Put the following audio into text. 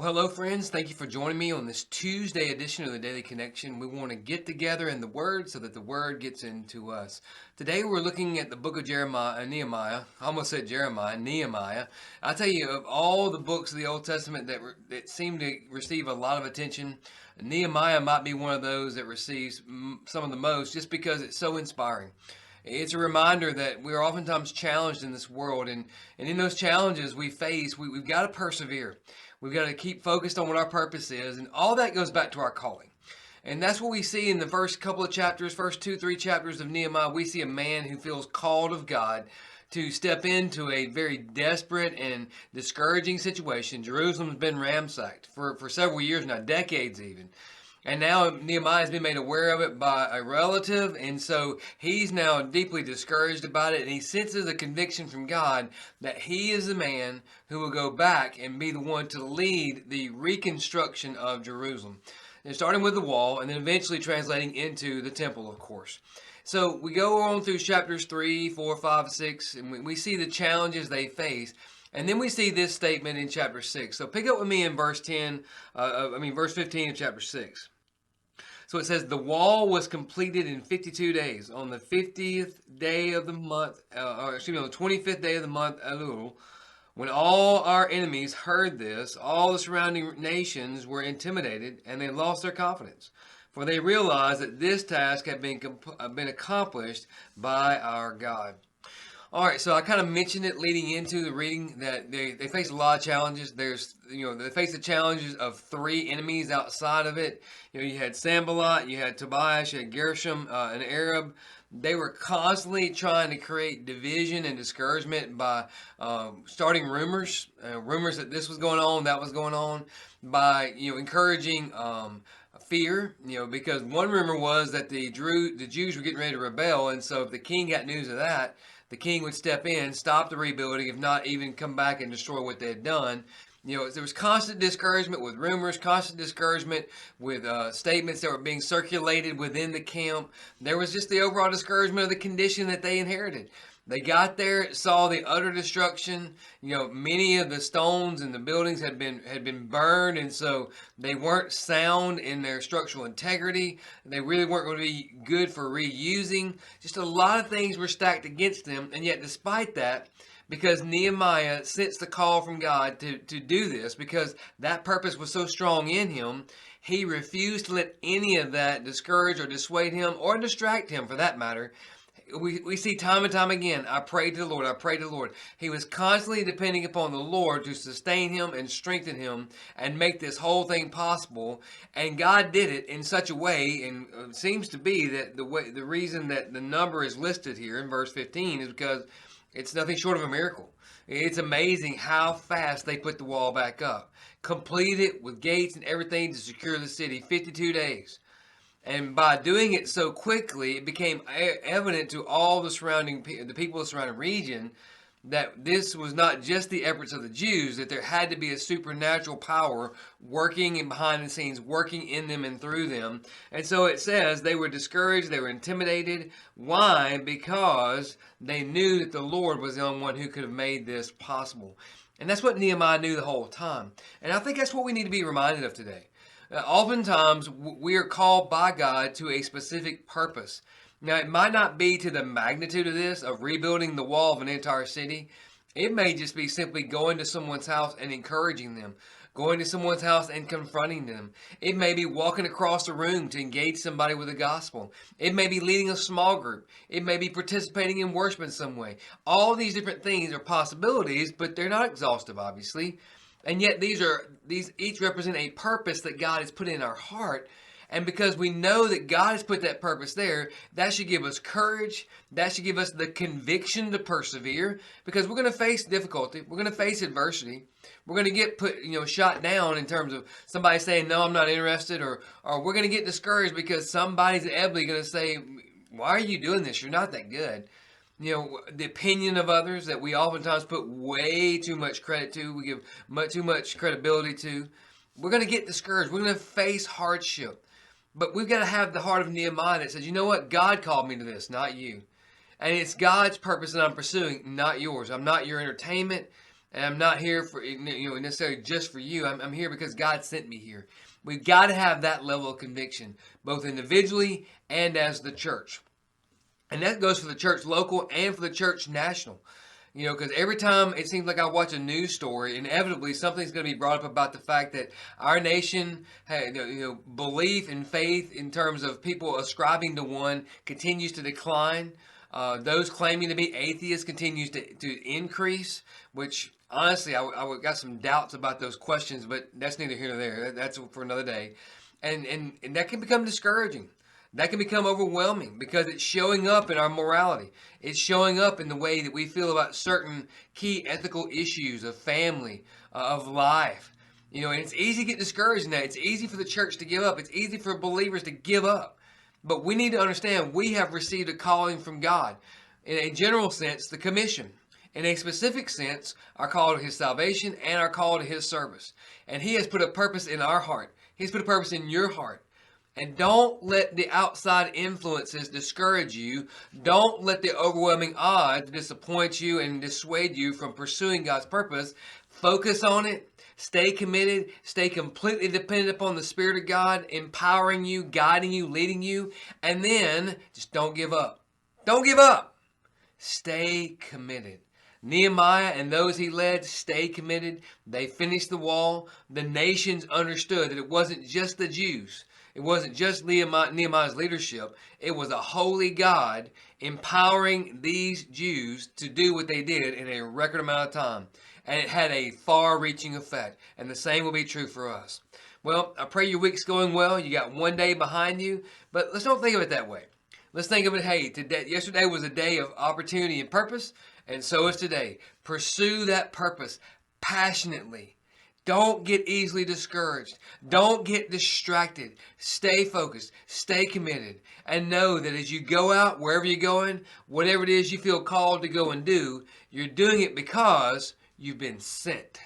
Well, hello, friends. Thank you for joining me on this Tuesday edition of the Daily Connection. We want to get together in the Word so that the Word gets into us. Today, we're looking at the book of Nehemiah. I almost said Jeremiah, Nehemiah. I tell you, of all the books of the Old Testament that seem to receive a lot of attention, Nehemiah might be one of those that receives some of the most, just because it's so inspiring. It's a reminder that we're oftentimes challenged in this world, and in those challenges we face, we've got to persevere. We've got to keep focused on what our purpose is, and all that goes back to our calling. And that's what we see in the first couple of chapters, first 2, 3 chapters of Nehemiah. We see a man who feels called of God to step into a very desperate and discouraging situation. Jerusalem's been ransacked for several years now, decades even. And now Nehemiah has been made aware of it by a relative, and so he's now deeply discouraged about it, and he senses a conviction from God that he is the man who will go back and be the one to lead the reconstruction of Jerusalem. And starting with the wall, and then eventually translating into the temple, of course. So we go on through chapters 3, 4, 5, 6, and we see the challenges they face. And then we see this statement in chapter 6. So pick up with me in verse 15 of chapter 6. So it says, the wall was completed in 52 days. On the 50th day of the month, on the 25th day of the month, Elul, when all our enemies heard this, all the surrounding nations were intimidated, and they lost their confidence. For they realized that this task had been accomplished by our God. All right, so I kind of mentioned it leading into the reading that they face a lot of challenges. They face the challenges of 3 enemies outside of it. You had Sanballat, you had Tobias, you had Gershom, an Arab. They were constantly trying to create division and discouragement by starting rumors that this was going on, that was going on, by encouraging fear, because one rumor was that the Jews were getting ready to rebel, and so if the king got news of that, the king would step in, stop the rebuilding, if not even come back and destroy what they had done. There was constant discouragement with rumors, constant discouragement with statements that were being circulated within the camp. There was just the overall discouragement of the condition that they inherited. They got there, saw the utter destruction. Many of the stones in the buildings had been burned, and so they weren't sound in their structural integrity. They really weren't going to be good for reusing. Just a lot of things were stacked against them, and yet despite that, because Nehemiah sensed the call from God to do this, because that purpose was so strong in him, he refused to let any of that discourage or dissuade him or distract him, for that matter. We see time and time again, I prayed to the Lord, I prayed to the Lord. He was constantly depending upon the Lord to sustain him and strengthen him and make this whole thing possible. And God did it in such a way, and it seems to be that the reason that the number is listed here in verse 15 is because it's nothing short of a miracle. It's amazing how fast they put the wall back up. Completed it with gates and everything to secure the city, 52 days. And by doing it so quickly, it became evident to all the people of the surrounding region, that this was not just the efforts of the Jews, that there had to be a supernatural power working in behind the scenes, working in them and through them. And so it says they were discouraged, they were intimidated. Why? Because they knew that the Lord was the only one who could have made this possible. And that's what Nehemiah knew the whole time. And I think that's what we need to be reminded of today. Oftentimes, we are called by God to a specific purpose. Now, it might not be to the magnitude of this, of rebuilding the wall of an entire city. It may just be simply going to someone's house and encouraging them, going to someone's house and confronting them. It may be walking across the room to engage somebody with the gospel. It may be leading a small group. It may be participating in worship in some way. All these different things are possibilities, but they're not exhaustive, obviously. And yet these each represent a purpose that God has put in our heart. And because we know that God has put that purpose there, that should give us courage. That should give us the conviction to persevere, because we're going to face difficulty. We're going to face adversity. We're going to get shot down in terms of somebody saying, no, I'm not interested, or we're going to get discouraged because somebody's inevitably going to say, why are you doing this? You're not that good. The opinion of others that we oftentimes put way too much credit to, we give too much credibility to. We're going to get discouraged. We're going to face hardship. But we've got to have the heart of Nehemiah that says, you know what? God called me to this, not you. And it's God's purpose that I'm pursuing, not yours. I'm not your entertainment. And I'm not here for necessarily just for you. I'm here because God sent me here. We've got to have that level of conviction, both individually and as the church. And that goes for the church local and for the church national. Because every time it seems like I watch a news story, inevitably something's going to be brought up about the fact that our nation, belief and faith in terms of people ascribing to one continues to decline. Those claiming to be atheists continues to increase, which honestly, I got some doubts about those questions, but that's neither here nor there. That's for another day. And that can become discouraging. That can become overwhelming because it's showing up in our morality. It's showing up in the way that we feel about certain key ethical issues of family, of life. And it's easy to get discouraged in that. It's easy for the church to give up. It's easy for believers to give up. But we need to understand we have received a calling from God. In a general sense, the commission. In a specific sense, our call to His salvation and our call to His service. And He has put a purpose in our heart. He's put a purpose in your heart. And don't let the outside influences discourage you. Don't let the overwhelming odds disappoint you and dissuade you from pursuing God's purpose. Focus on it. Stay committed. Stay completely dependent upon the Spirit of God, empowering you, guiding you, leading you. And then just don't give up. Don't give up. Stay committed. Nehemiah and those he led stayed committed. They finished the wall. The nations understood that it wasn't just the Jews. It wasn't just Nehemiah's leadership. It was a holy God empowering these Jews to do what they did in a record amount of time. And it had a far-reaching effect. And the same will be true for us. Well, I pray your week's going well. You got one day behind you. But let's don't think of it that way. Let's think of it, hey, yesterday was a day of opportunity and purpose. And so is today. Pursue that purpose passionately. Don't get easily discouraged. Don't get distracted. Stay focused. Stay committed. And know that as you go out, wherever you're going, whatever it is you feel called to go and do, you're doing it because you've been sent.